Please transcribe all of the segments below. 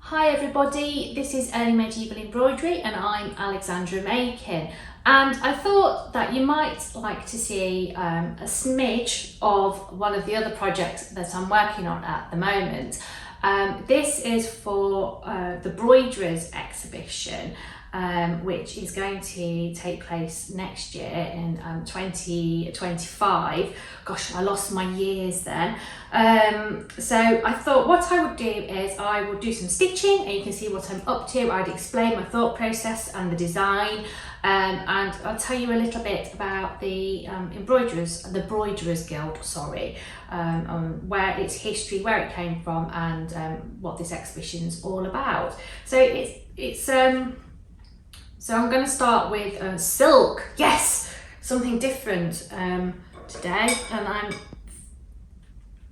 Hi everybody, this is Early Medieval Embroidery and I'm Alexandra Makin, and I thought that you might like to see a smidge of one of the other projects that I'm working on at the moment. This is for the Broderers Exhibition, which is going to take place next year in 2025. Gosh, I lost my years then. So I thought what I would do is I would do some stitching and you can see what I'm up to. I'd explain my thought process and the design, and I'll tell you a little bit about the Broderers Guild, where its history, where it came from, and what this exhibition's all about. So so I'm going to start with silk. Yes, something different today, and I'm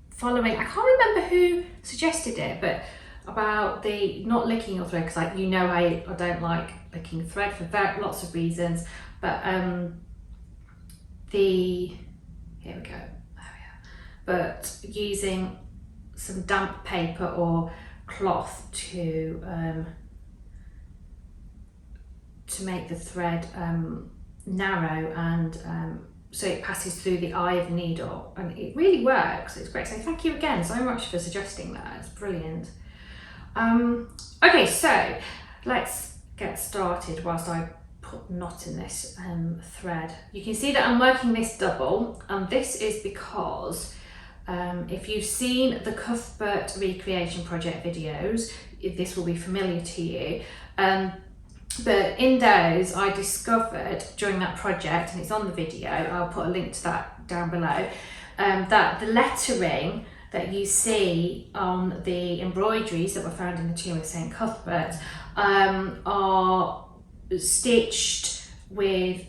following, I can't remember who suggested it, but about the not licking your thread, because I don't like licking thread for lots of reasons, but here we go, there we are, but using some damp paper or cloth to make the thread narrow and so it passes through the eye of the needle, and it really works. It's great. So thank you again so much for suggesting that. It's brilliant. Okay, so let's get started whilst I put knot in this thread. You can see that I'm working this double, and this is because if you've seen the Cuthbert recreation project videos, this will be familiar to you. But in those, I discovered during that project, and it's on the video, I'll put a link to that down below, that the lettering that you see on the embroideries that were found in the tomb of St Cuthbert are stitched with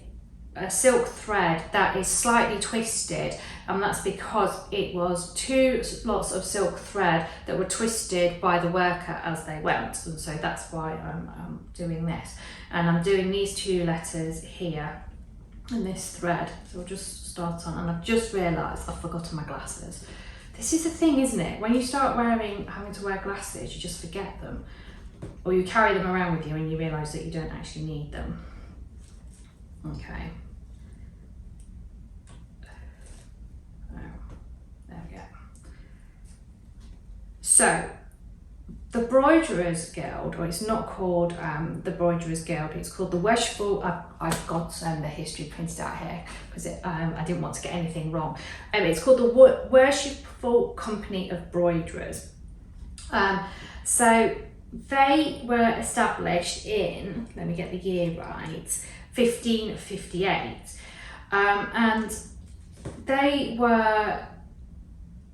a silk thread that is slightly twisted, and that's because it was two lots of silk thread that were twisted by the worker as they went, and so that's why I'm doing this. And I'm doing these two letters here in this thread, so we'll just start on, and I've just realised I've forgotten my glasses. This is the thing, isn't it? When you start having to wear glasses, you just forget them, or you carry them around with you and you realise that you don't actually need them. Okay. There we go. So, the Broderers Guild, or it's not called the Broderers Guild, it's called the Worshipful, I've got the history printed out here because I didn't want to get anything wrong. It's called the Worshipful Company of Broderers. So they were established in, let me get the year right, 1558, and they were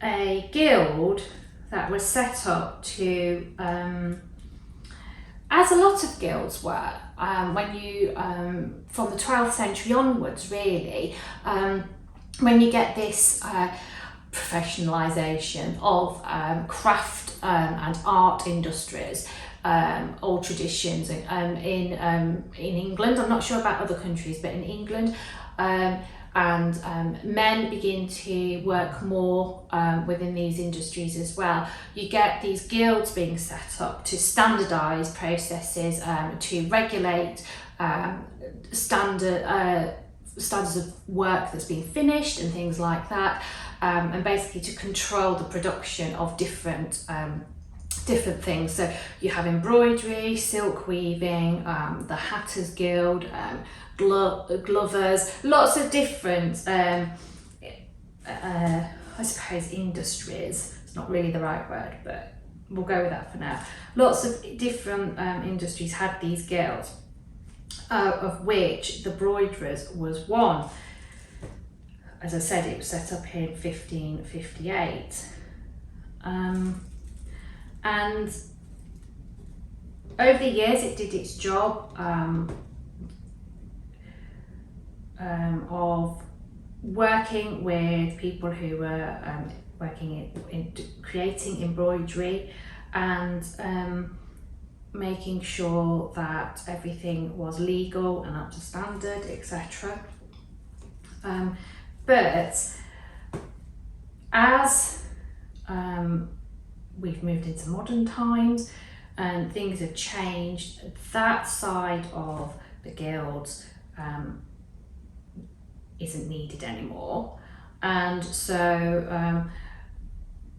a guild that was set up to, as a lot of guilds were, when you, from the 12th century onwards really, when you get this professionalisation of craft and art industries, or traditions in England. I'm not sure about other countries, but in England, and men begin to work more within these industries as well. You get these guilds being set up to standardise processes, to regulate standards of work that's being finished and things like that, and basically to control the production of different things. So you have embroidery, silk weaving, the Hatters Guild, glovers, lots of different, I suppose, industries. It's not really the right word, but we'll go with that for now. Lots of different industries had these guilds, of which the Broderers was one. As I said, it was set up in 1558. And over the years it did its job of working with people who were working in creating embroidery and making sure that everything was legal and up to standard, etc. But as we've moved into modern times, and things have changed. That side of the guilds isn't needed anymore, and so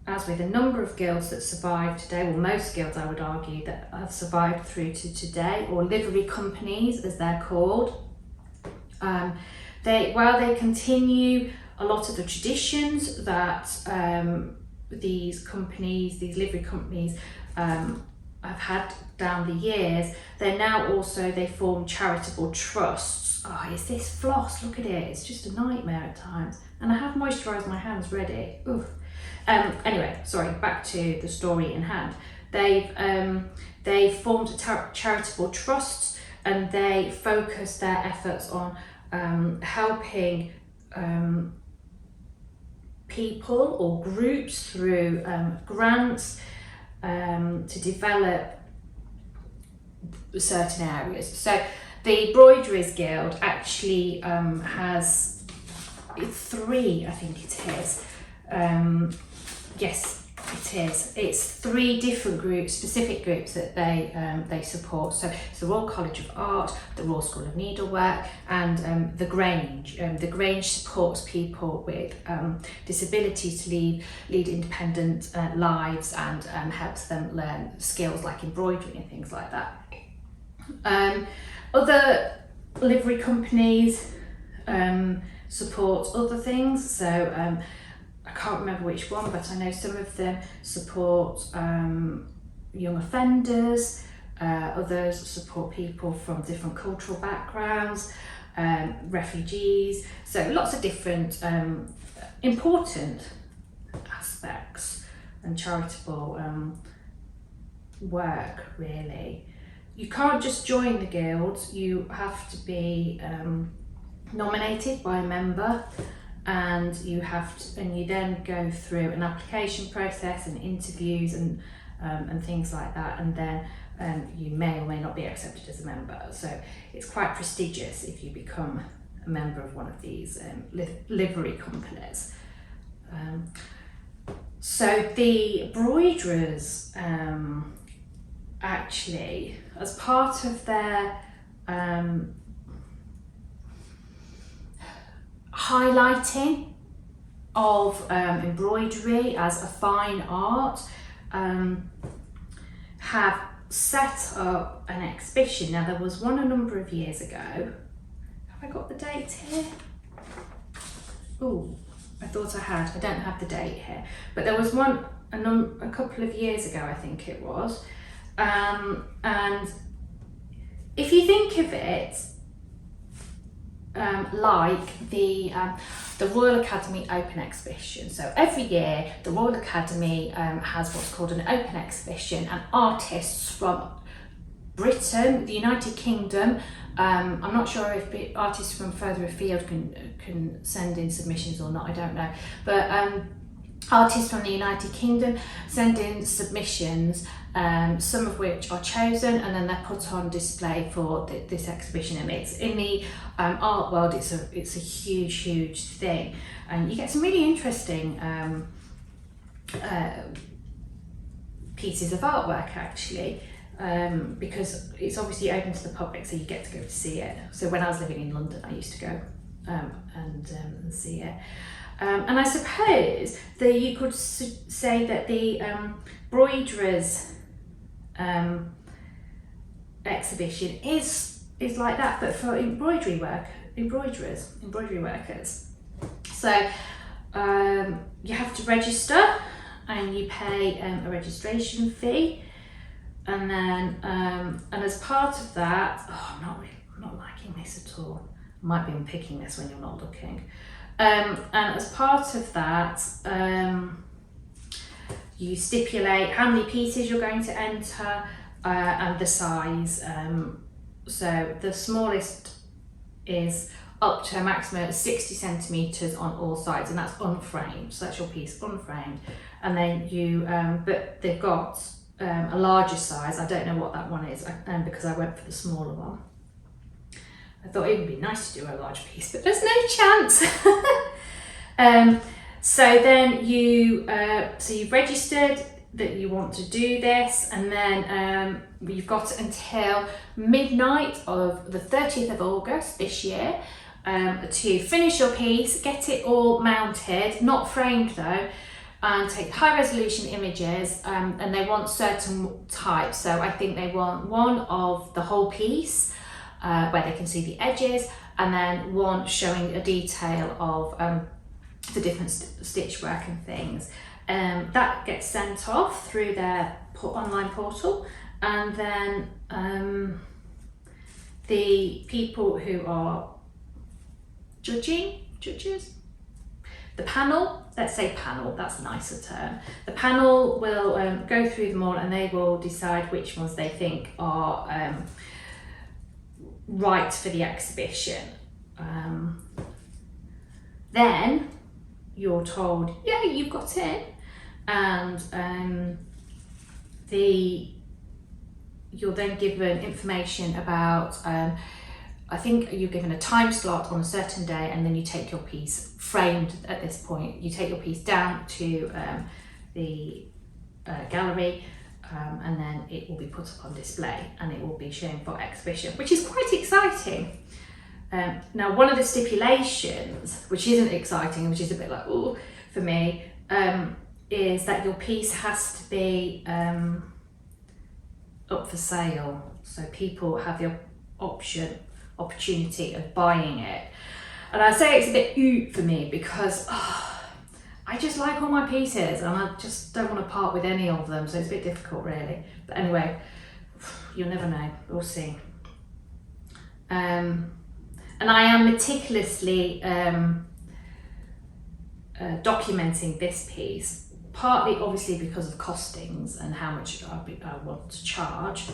as with a number of guilds that survive today, well, most guilds I would argue that have survived through to today, or livery companies as they're called, while they continue a lot of the traditions that these livery companies have had down the years, they form charitable trusts. Oh, is this floss? Look at it, it's just a nightmare at times. And I have moisturised my hands ready. Oof. Anyway, sorry, back to the story in hand. They've formed charitable trusts, and they focus their efforts on helping people or groups through grants to develop certain areas. So the Broderers Guild actually has 3, I think it is. Yes, it is. It's 3 different groups, specific groups that they support. So it's the Royal College of Art, the Royal School of Needlework, and the Grange. The Grange supports people with disabilities to lead independent lives, and helps them learn skills like embroidery and things like that. Other livery companies support other things. So I can't remember which one, but I know some of them support young offenders, others support people from different cultural backgrounds, refugees, so lots of different important aspects and charitable work, really. You can't just join the guilds, you have to be nominated by a member, and you then go through an application process and interviews and things like that, and then you may or may not be accepted as a member. So it's quite prestigious if you become a member of one of these livery companies. So the Broderers actually, as part of their highlighting of embroidery as a fine art, have set up an exhibition. Now, there was one a number of years ago. Have I got the date here? Oh, I thought I had. I don't have the date here, but there was one a couple of years ago, I think it was. And if you think of it like the Royal Academy Open Exhibition. So every year the Royal Academy has what's called an open exhibition, and artists from Britain, the United Kingdom, I'm not sure if artists from further afield can send in submissions or not, I don't know, but artists from the United Kingdom send in submissions, some of which are chosen, and then they're put on display for this exhibition. And it's in the art world, it's a huge thing, and you get some really interesting pieces of artwork actually, because it's obviously open to the public, so you get to go to see it. So when I was living in London, I used to go and see it. And I suppose that you could say that the Broderers exhibition is like that, but for embroidery workers. So you have to register, and you pay a registration fee, and then and as part of that, I'm not liking this at all. I might be unpicking this when you're not looking. And as part of that, you stipulate how many pieces you're going to enter and the size. So the smallest is up to a maximum of 60 centimetres on all sides, and that's unframed. So that's your piece unframed. And then you, but they've got a larger size. I don't know what that one is, because I went for the smaller one. I thought it would be nice to do a large piece, but there's no chance. So then you've registered, that you want to do this, and then you've got until midnight of the 30th of August this year to finish your piece, get it all mounted, not framed though, and take high resolution images, and they want certain types. So I think they want one of the whole piece where they can see the edges, and then one showing a detail of the different stitch work and things. That gets sent off through their online portal, and then the people who are judges, the panel, let's say panel, that's a nicer term. The panel will go through them all, and they will decide which ones they think are right for the exhibition. Then you're told, yeah, you've got in, and you're then given information about, I think you're given a time slot on a certain day, and then you take your piece framed at this point. You take your piece down to the gallery, and then it will be put up on display, and it will be shown for exhibition, which is quite exciting. Now, one of the stipulations, which isn't exciting, which is a bit like, ooh, for me, is that your piece has to be up for sale. So people have the opportunity of buying it. And I say it's a bit ooh for me because I just like all my pieces, and I just don't want to part with any of them. So it's a bit difficult really. But anyway, you'll never know, we'll see. And I am meticulously documenting this piece, partly obviously because of costings and how much I want to charge,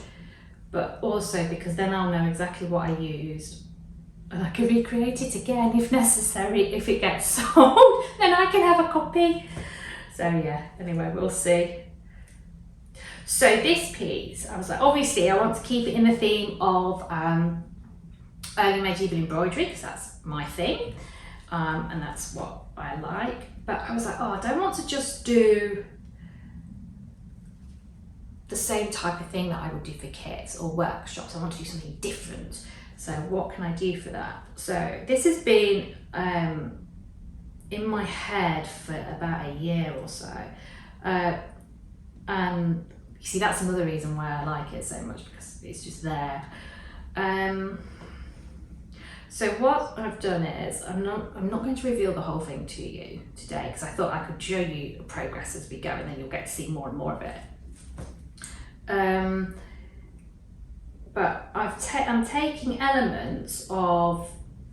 but also because then I'll know exactly what I used, and I can recreate it again if necessary. If it gets sold, then I can have a copy. So yeah, anyway, we'll see. So this piece, I was like, obviously I want to keep it in the theme of early medieval embroidery, because that's my thing, and that's what I like. But I was like, oh, I don't want to just do the same type of thing that I would do for kits or workshops. I want to do something different. So what can I do for that? So this has been in my head for about a year or so, and you see, that's another reason why I like it so much, because it's just there. So what I've done is, I'm not going to reveal the whole thing to you today, because I thought I could show you the progress as we go, and then you'll get to see more and more of it. But I'm taking elements of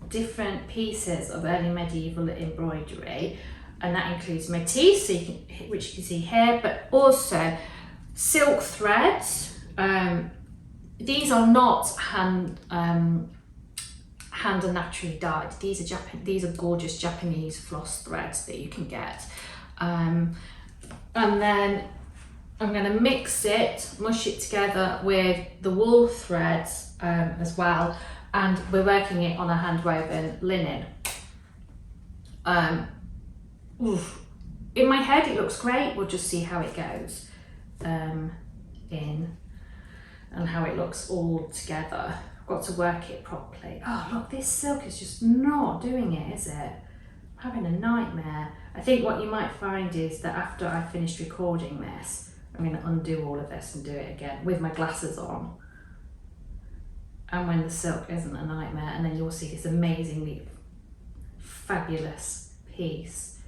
different pieces of early medieval embroidery, and that includes motifs, so which you can see here, but also silk threads. These are not hand and naturally dyed. These are gorgeous Japanese floss threads that you can get, and then I'm going to mush it together with the wool threads as well, and we're working it on a hand woven linen. In my head it looks great. We'll just see how it goes in, and how it looks all together. I've got to work it properly. Oh look, this silk is just not doing it, is it? I'm having a nightmare. I think what you might find is that after I finished recording this, I'm going to undo all of this and do it again with my glasses on, and when the silk isn't a nightmare, and then you'll see this amazingly fabulous piece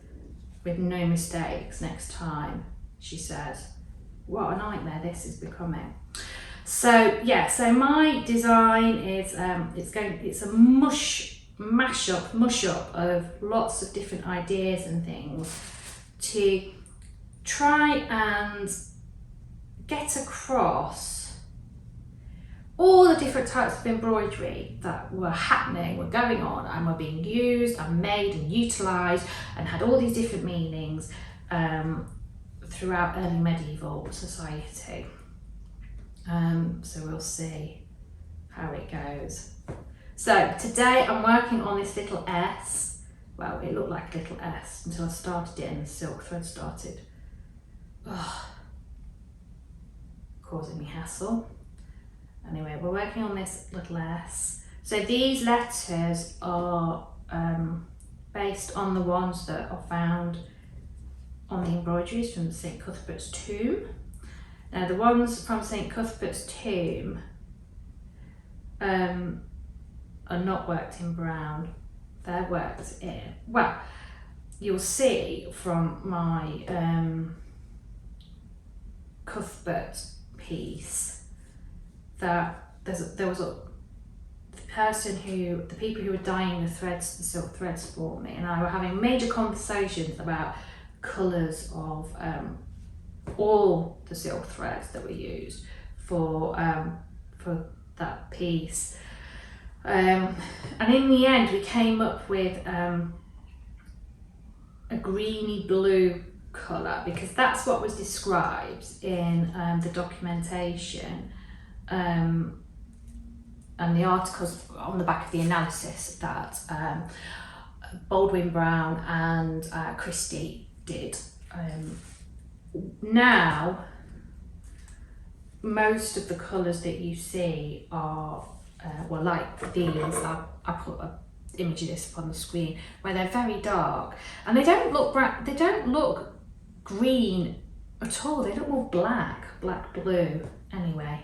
with no mistakes next time, she says. What a nightmare this is becoming. So yeah, so my design is it's a mash up of lots of different ideas and things to try and get across all the different types of embroidery that were happening, were going on, and were being used and made and utilised and had all these different meanings throughout early medieval society. So we'll see how it goes. So today I'm working on this little S. Well, it looked like a little S until I started it and the silk thread started. Oh, causing me hassle. Anyway, we're working on this little S. So these letters are based on the ones that are found on the embroideries from St Cuthbert's tomb. Now the ones from St Cuthbert's tomb are not worked in brown, they're worked in, well, you'll see from my Cuthbert piece that there was the people who were dyeing the threads, the silk threads for me, and I were having major conversations about colours of all the silk threads that were used for that piece. And in the end we came up with a greeny blue colour, because that's what was described in the documentation and the articles on the back of the analysis that Baldwin Brown and Christie did. Now most of the colours that you see are well, like these, I put an image of this up on the screen, where they're very dark and they don't look they don't look green at all, they look more black blue anyway.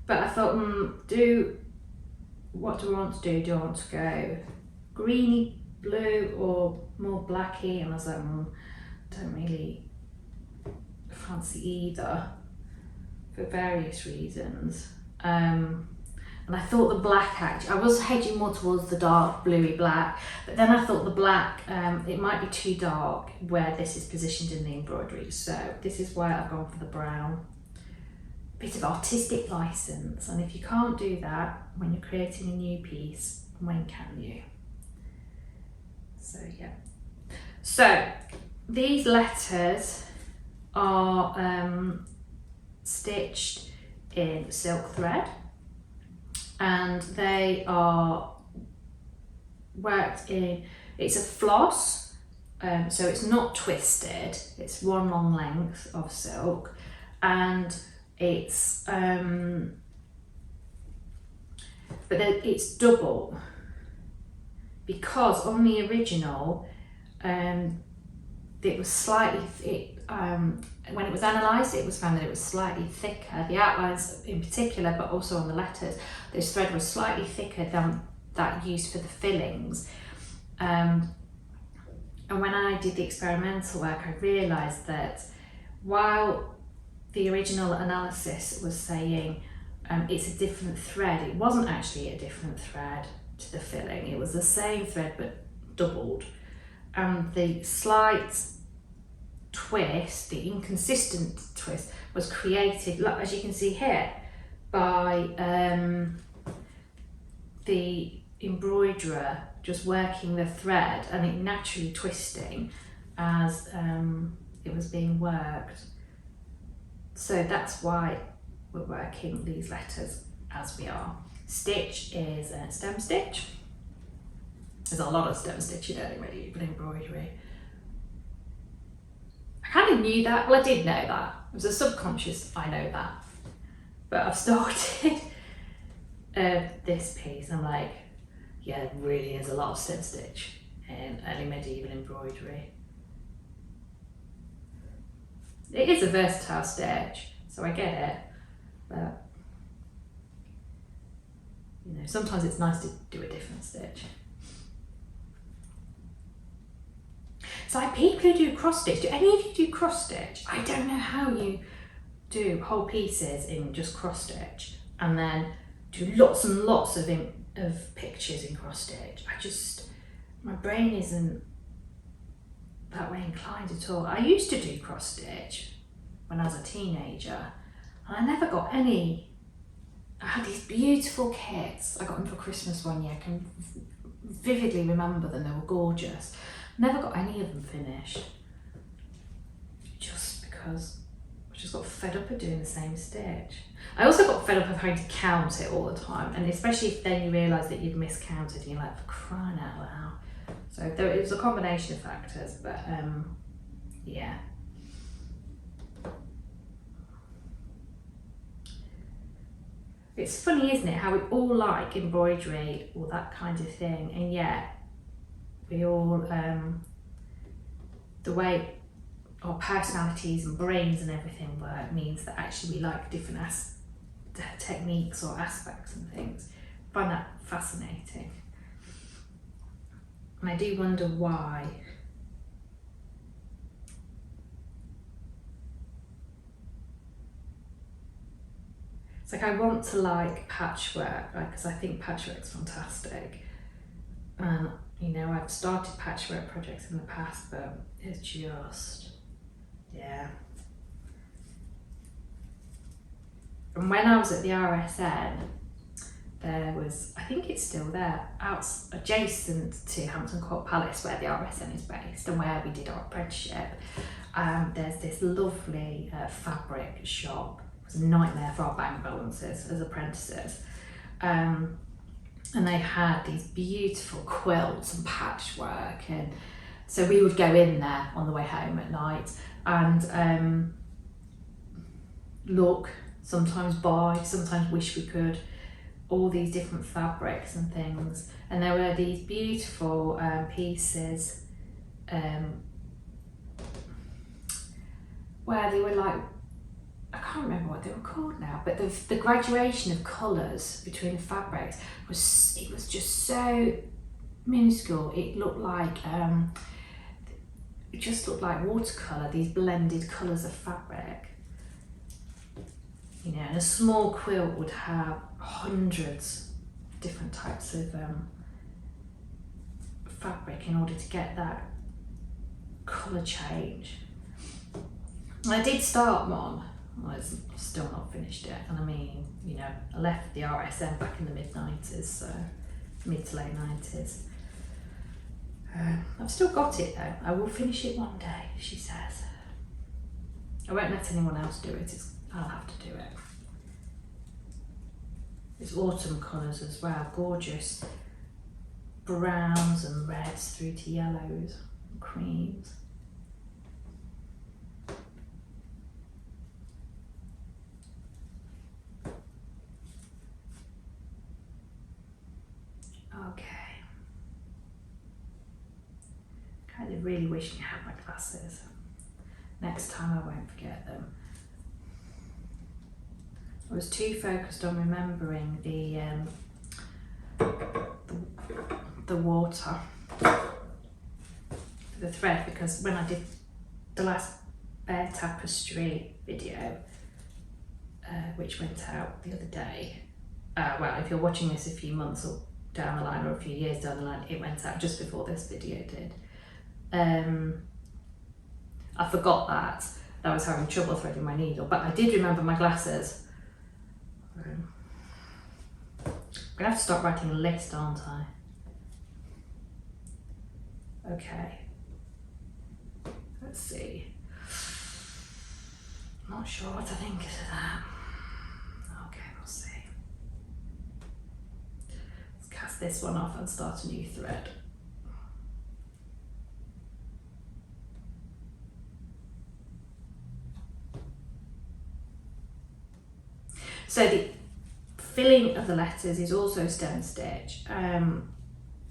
But I thought, what do I want to do? Do I want to go greeny blue or more blacky? And I was like, don't really fancy either, for various reasons. And I thought the black, actually, I was hedging more towards the dark bluey black, but then I thought the black, it might be too dark where this is positioned in the embroidery, so this is why I've gone for the brown. Bit of artistic license, and if you can't do that when you're creating a new piece, when can you? So yeah. So these letters are stitched in silk thread, and they are worked in, it's a floss, so it's not twisted, it's one long length of silk, and it's but then it's double, because on the original it was slightly, when it was analysed, it was found that it was slightly thicker, the outlines in particular, but also on the letters, this thread was slightly thicker than that used for the fillings. And when I did the experimental work, I realised that while the original analysis was saying it's a different thread, it wasn't actually a different thread to the filling, it was the same thread but doubled. And the slight twist, the inconsistent twist, was created, as you can see here, by the embroiderer just working the thread and it naturally twisting as it was being worked. So that's why we're working these letters as we are. Stitch is a stem stitch. There's a lot of stem stitching in medieval embroidery. I kind of knew that, well I did know that, it was a subconscious, I know that. But I've started this piece and I'm like, yeah, it really is a lot of stem stitch in early medieval embroidery. It is a versatile stitch, so I get it, but you know, sometimes it's nice to do a different stitch. So people who do cross stitch, do any of you do cross stitch? I don't know how you do whole pieces in just cross stitch and then do lots and lots of pictures in cross stitch. My brain isn't that way inclined at all. I used to do cross stitch when I was a teenager and I never got any. I had these beautiful kits, I got them for Christmas one year, I can vividly remember them, they were gorgeous. Never got any of them finished, just because I just got fed up of doing the same stitch. I also got fed up of having to count it all the time, and especially if then you realise that you've miscounted and you're like, for crying out loud. So it was a combination of factors, but Yeah. It's funny, isn't it, how we all like embroidery or that kind of thing, and yet we all, the way our personalities and brains and everything work means that actually we like different techniques or aspects and things. I find that fascinating. And I do wonder why. It's like I want to like patchwork, because I think patchwork's fantastic. And you know, I've started patchwork projects in the past, but it's just, yeah. And when I was at the RSN, there was, I think it's still there, adjacent to Hampton Court Palace, where the RSN is based and where we did our apprenticeship. There's this lovely fabric shop. It was a nightmare for our bank balances as apprentices. And they had these beautiful quilts and patchwork, and so we would go in there on the way home at night and look, sometimes buy, sometimes wish we could, all these different fabrics and things. And there were these beautiful pieces where they were like, I can't remember what they were called now, but the graduation of colours between the fabrics was just so minuscule. It looked like watercolour, these blended colours of fabric. You know, and a small quilt would have hundreds of different types of fabric in order to get that colour change. And I did start one. I've still not finished it, and I mean, you know, I left the RSM back in the mid-90s, so mid to late 90s. I've still got it though. I will finish it one day, she says. I won't let anyone else do it, I'll have to do it. It's autumn colours as well, gorgeous browns and reds through to yellows and creams. Okay. Kind of really wishing I had my glasses. Next time I won't forget them. I was too focused on remembering the water for the thread, because when I did the last bear tapestry video, which went out the other day, well, if you're watching this a few months or down the line or a few years down the line, it went out just before this video did. I forgot that I was having trouble threading my needle, but I did remember my glasses. I'm gonna have to start writing a list, aren't I? Okay. Let's see. Not sure what to think of that. Okay, we'll see. Let's cast this one off and start a new thread. So the filling of the letters is also stem stitch, and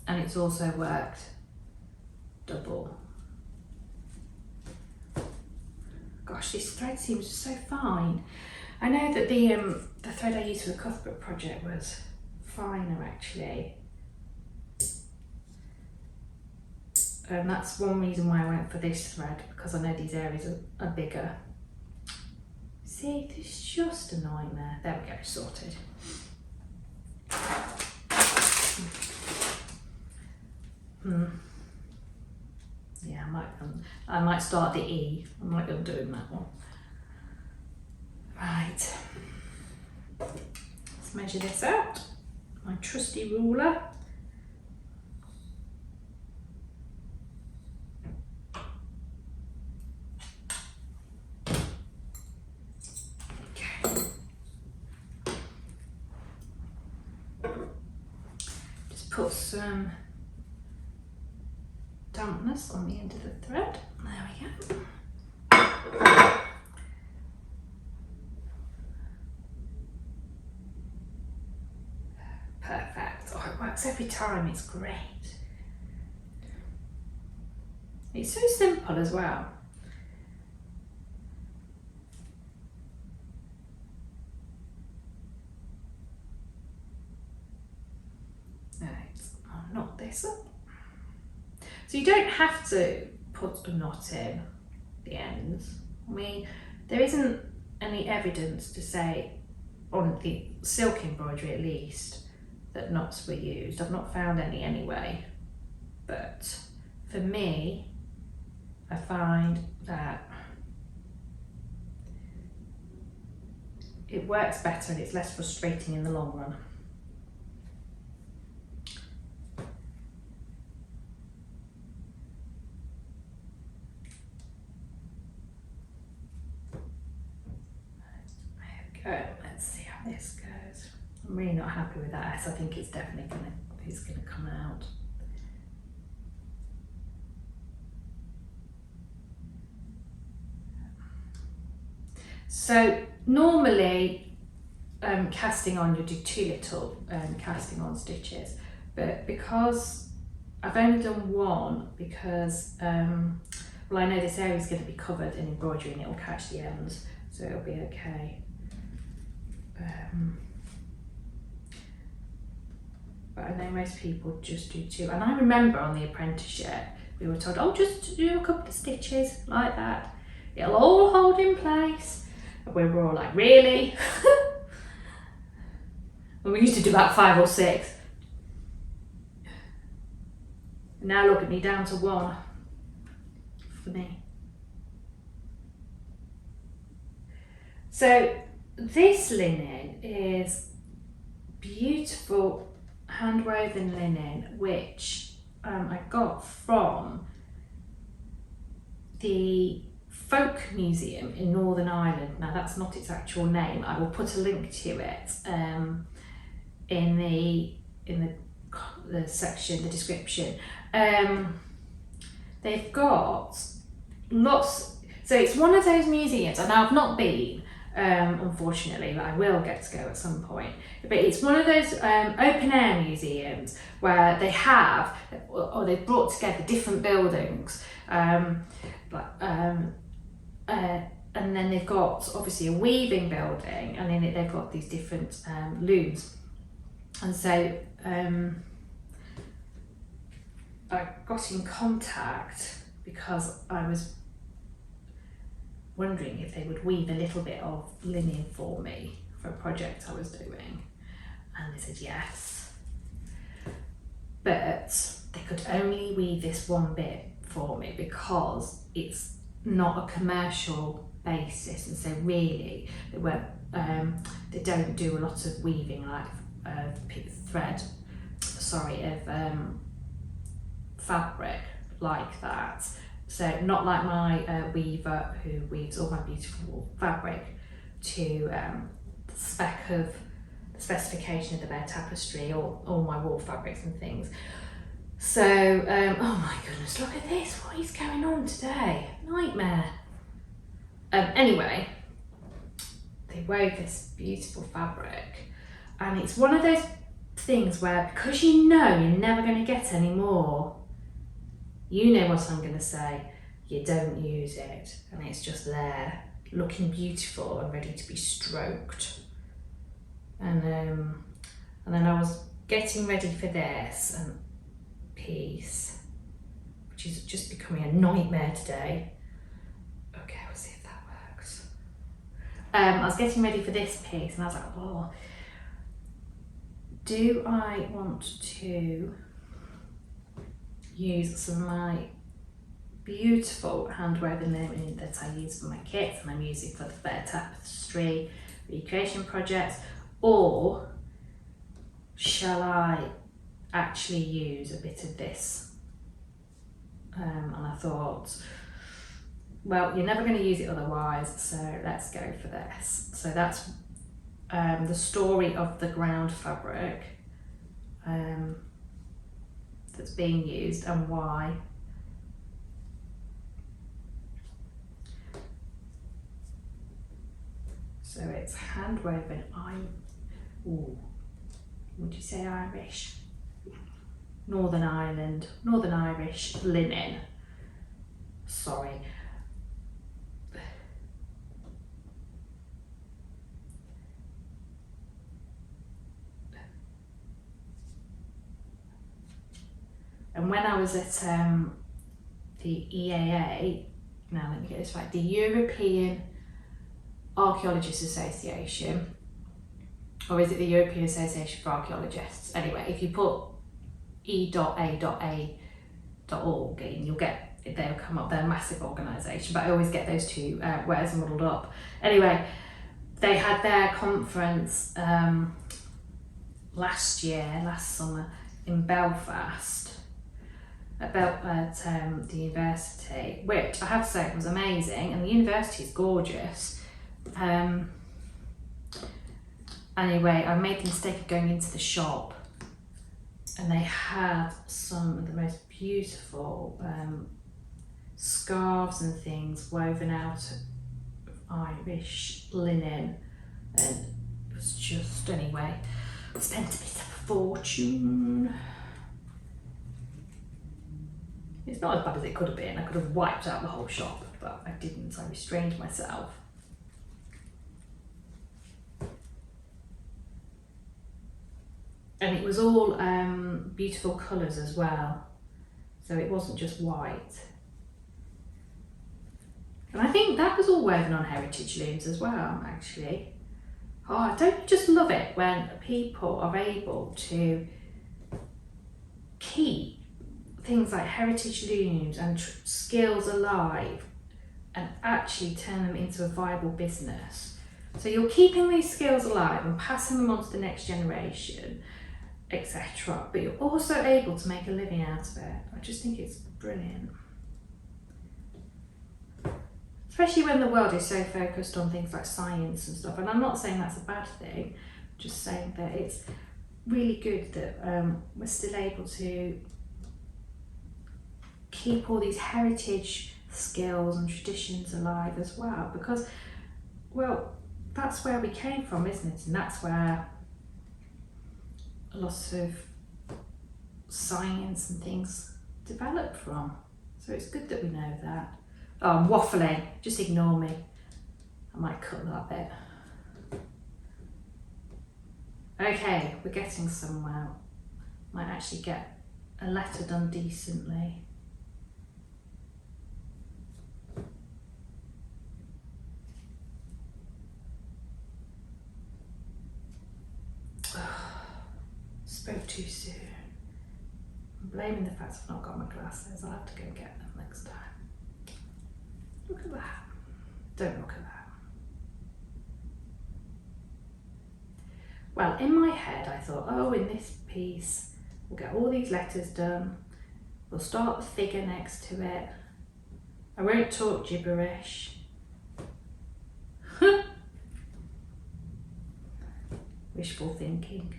it's also worked double. Gosh, this thread seems so fine. I know that the thread I used for the Cuthbert project was finer actually. And that's one reason why I went for this thread, because I know these areas are bigger. See, this is just annoying there. There we go, sorted. Yeah, I might start the E. I might be undoing that one. Right. Let's measure this out. My trusty ruler. Put some dampness on the end of the thread. There we go. works every time, it's great. It's so simple as well. Right, I'll knot this up. So you don't have to put a knot in the ends. I mean, there isn't any evidence to say, on the silk embroidery at least, that knots were used. I've not found any anyway. But for me, I find that it works better and it's less frustrating in the long run. Let's see how this goes. I'm really not happy with that S. I think it's definitely gonna come out. So normally casting on, you do 2 little casting on stitches, but because I've only done 1, because well, I know this area is going to be covered in embroidery and it will catch the ends, so it'll be okay. But I know most people just do 2, and I remember on the apprenticeship we were told, oh, just do a couple of stitches like that, it'll all hold in place. And we were all like, really? Well, we used to do about 5 or 6. And now look at me, down to 1 for me. So this linen is beautiful hand-woven linen, which I got from the Folk Museum in Northern Ireland. Now that's not its actual name. I will put a link to it in the section, the description. They've got lots. So it's one of those museums, and I've not been, unfortunately, but I will get to go at some point. But it's one of those open air museums where they have, or they've brought together different buildings, and then they've got obviously a weaving building, and in it they've got these different looms. And so I got in contact because I was wondering if they would weave a little bit of linen for me for a project I was doing, and they said yes, but they could only weave this one bit for me because it's not a commercial basis, and so really they don't do a lot of weaving like fabric like that. So not like my weaver who weaves all my beautiful fabric to the specification of the bare tapestry or all my wall fabrics and things. So, oh my goodness, look at this, what is going on today? Nightmare. Anyway, they wove this beautiful fabric, and it's one of those things where, because you know you're never going to get any more, you know what I'm going to say, you don't use it, and it's just there, looking beautiful and ready to be stroked. And then I was getting ready for this piece, which is just becoming a nightmare today. Okay, we'll see if that works. I was getting ready for this piece, and I was like, oh, do I want to use some of my beautiful hand-woven linen that I use for my kits and I'm using for the bare tapestry recreation projects, or shall I actually use a bit of this? And I thought, well, you're never going to use it otherwise, so let's go for this. So that's the story of the ground fabric that's being used and why. So it's hand woven. Would you say Irish? Northern Ireland, Northern Irish linen. Sorry. And when I was at the EAA, now let me get this right, the European Archaeologists Association, or is it the European Association for Archaeologists? Anyway, if you put e.a.org in, you'll get, they'll come up, they're a massive organisation, but I always get those two words muddled up. Anyway, they had their conference last summer in Belfast, at the university, which I have to say was amazing, and the university is gorgeous. Anyway, I made the mistake of going into the shop, and they had some of the most beautiful scarves and things woven out of Irish linen, and it was just, anyway, I spent a bit of a fortune. It's not as bad as it could have been. I could have wiped out the whole shop, but I didn't. I restrained myself. And it was all beautiful colours as well, so it wasn't just white. And I think that was all woven on heritage looms as well, actually. Oh, don't you just love it when people are able to keep things like heritage looms and skills alive and actually turn them into a viable business? So you're keeping these skills alive and passing them on to the next generation, etc. But you're also able to make a living out of it. I just think it's brilliant. Especially when the world is so focused on things like science and stuff. And I'm not saying that's a bad thing, I'm just saying that it's really good that we're still able to keep all these heritage skills and traditions alive as well, because, well, that's where we came from, isn't it? And that's where lots of science and things developed from. So it's good that we know that. Oh, I'm waffling, just ignore me. I might cut that bit. Okay, we're getting somewhere. Might actually get a letter done decently. Spoke too soon. I'm blaming the fact I've not got my glasses. I'll have to go and get them next time. Look at that. Don't look at that. Well, in my head I thought, oh, in this piece we'll get all these letters done. We'll start the figure next to it. I won't talk gibberish. Wishful thinking.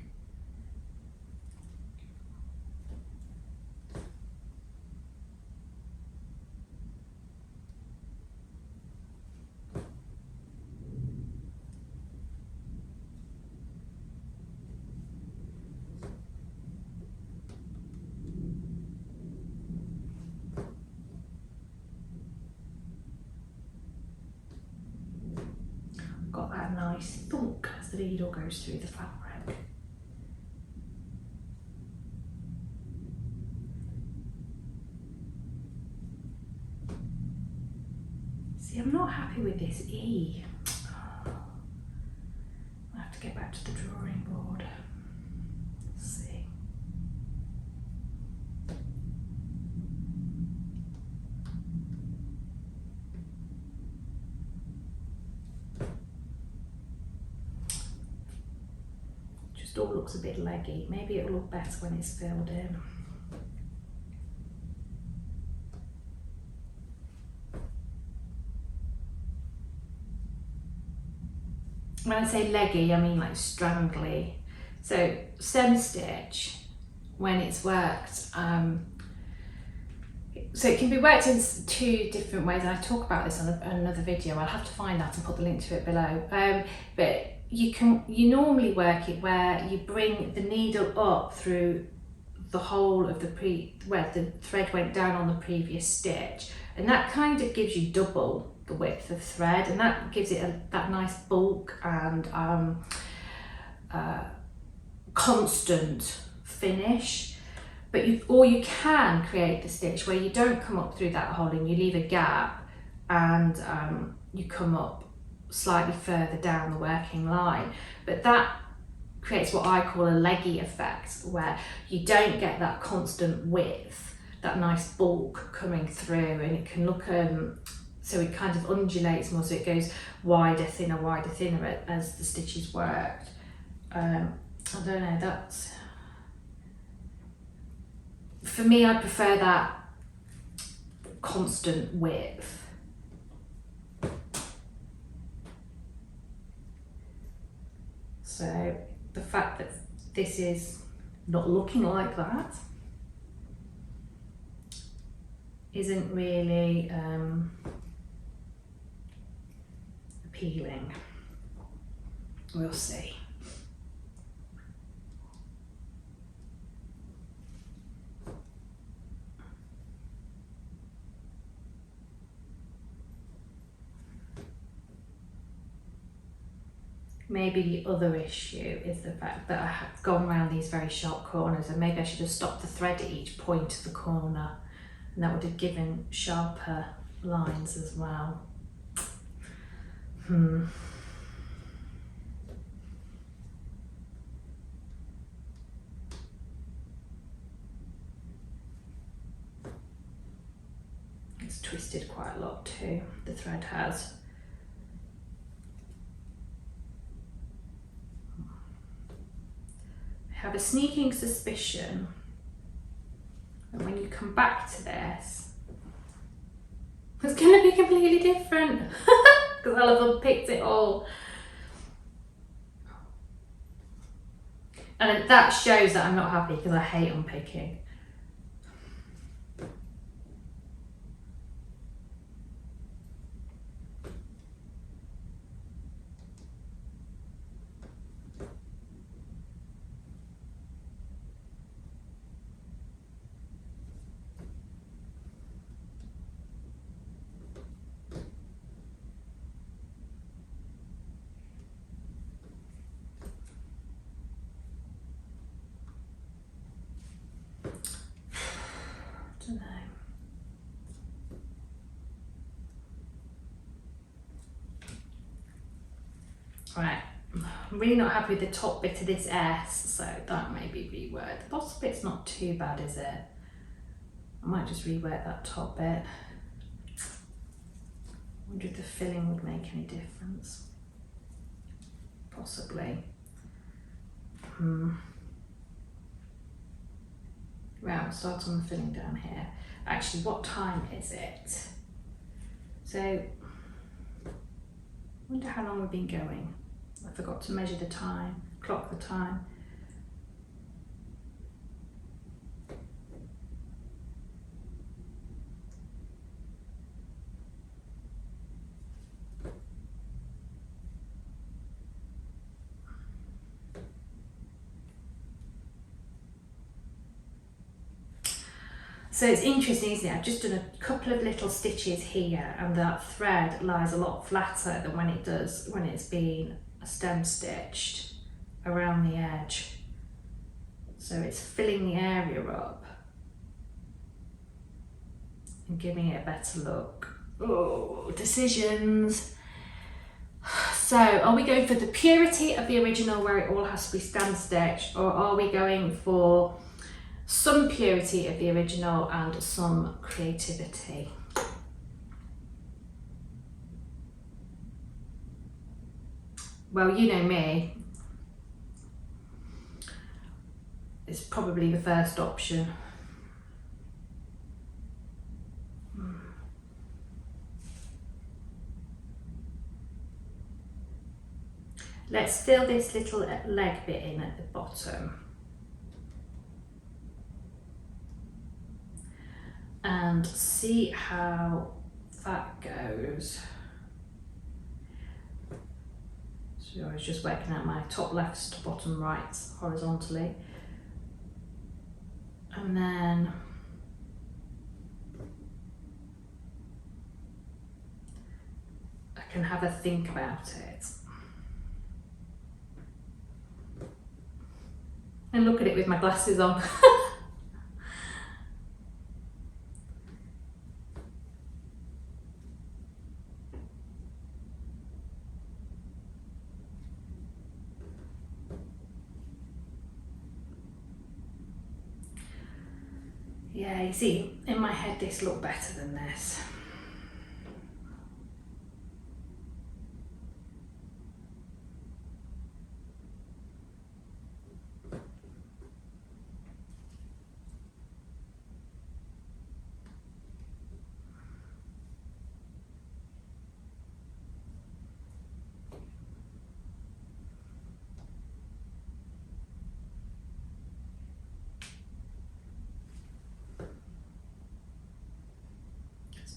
Got that nice thunk as the needle goes through the fabric. See, I'm not happy with this E. I have to get back to the drawing board. Let's see. Just all looks a bit leggy. Maybe it'll look better when it's filled in. When I say leggy, I mean like strangly. So stem stitch, when it's worked, so it can be worked in two different ways, and I talk about this on another video. I'll have to find that and put the link to it below. But you normally work it where you bring the needle up through the whole of where the thread went down on the previous stitch, and that kind of gives you double the width of thread, and that gives it that nice bulk and constant finish. But you can create the stitch where you don't come up through that hole and you leave a gap, and you come up slightly further down the working line. But that creates what I call a leggy effect, where you don't get that constant width, that nice bulk coming through, and it can look so it kind of undulates more, so it goes wider, thinner as the stitch is worked. I don't know, that's, for me, I prefer that constant width. So the fact that this is not looking like that isn't really appealing. We'll see. Maybe the other issue is the fact that I have gone around these very sharp corners, and maybe I should have stopped the thread at each point of the corner, and that would have given sharper lines as well. It's twisted quite a lot too, the thread has. I have a sneaking suspicion that when you come back to this, it's going to be completely different, because I'll have unpicked it all. And that shows that I'm not happy, because I hate unpicking. No. Right, I'm really not happy with the top bit of this S, so that may be reworked. The bottom bit's not too bad, is it? I might just rework that top bit. I wonder if the filling would make any difference. Possibly. Right, we'll start on the filling down here. Actually, what time is it? So, I wonder how long we've been going. I forgot to measure the time, clock the time. So it's interesting, isn't it? I've just done a couple of little stitches here, and that thread lies a lot flatter than when it does when it's been stem stitched around the edge. So it's filling the area up and giving it a better look. Oh, decisions. So are we going for the purity of the original where it all has to be stem stitched, or are we going for some purity of the original and some creativity? Well, you know me, it's probably the first option. Let's fill this little leg bit in at the bottom. And see how that goes. So I was just working out my top left to bottom right horizontally. And then I can have a think about it and look at it with my glasses on. Yeah, you see, in my head this looked better than this.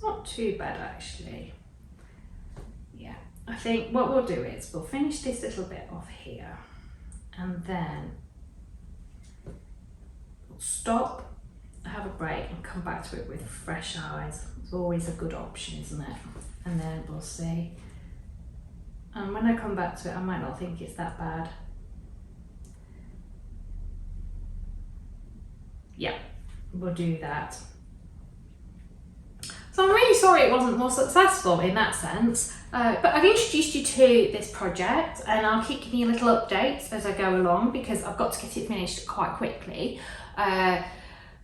Not too bad actually. Yeah, I think what we'll do is we'll finish this little bit off here and then we'll stop, have a break and come back to it with fresh eyes. It's always a good option, isn't it? And then we'll see. And when I come back to it, I might not think it's that bad. Yeah, we'll do that. So I'm really sorry it wasn't more successful in that sense, but I've introduced you to this project and I'll keep giving you little updates as I go along because I've got to get it finished quite quickly.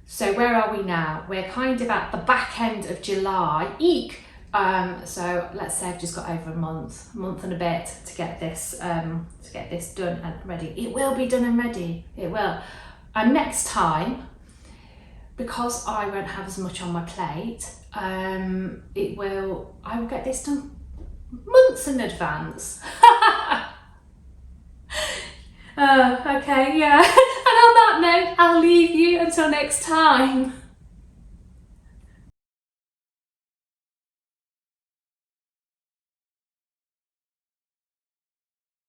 So where are we now? We're kind of at the back end of July. Eek! So let's say I've just got over a month and a bit to get this done and ready. It will be done and ready, it will. And next time, because I won't have as much on my plate, I will get this done months in advance. Okay, yeah. And on that note, I'll leave you until next time.